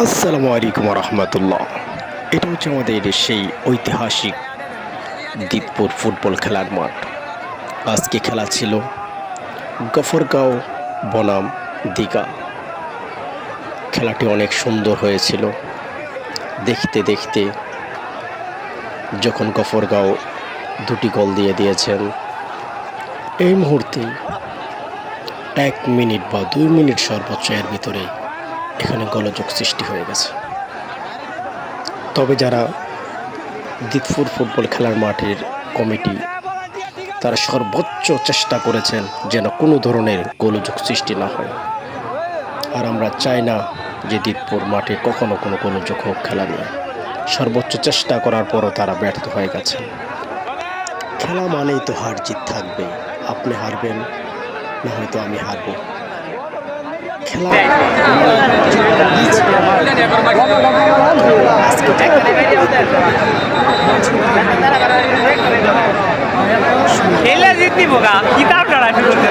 আসসালামু আলাইকুম রহমতুল্লাহ। এটা হচ্ছে আমাদের সেই ঐতিহাসিক দিতপুর ফুটবল খেলার মাঠ। আজকে খেলা ছিল গফরগাঁও বনাম দীঘা। খেলাটি অনেক সুন্দর হয়েছিল। দেখতে দেখতে যখন গফরগাঁও দুটি গোল দিয়ে দিয়েছেন, এই মুহূর্তে 1 মিনিট বা 2 মিনিট সর্বোচ্চ এর ভিতরে এখানে গোলযোগ সৃষ্টি হয়ে গেছে। তবে যারা দিতপুর ফুটবল খেলার মাঠের কমিটি, তারা সর্বোচ্চ চেষ্টা করেছেন যেন কোনো ধরনের গোলযোগ সৃষ্টি না হয়। আর আমরা চাই না যে দিতপুর মাঠে কখনো কোনো গোলযোগ হোক খেলা নিয়ে। সর্বোচ্চ চেষ্টা করার পরও তারা ব্যর্থ হয়ে গেছেন। খেলা মানেই তো হার জিত থাকবে। আপনি হারবেন, না হয়তো আমি হারবো। খেলা খেলে জিতনি বোকা কিতাব লড়াই করতে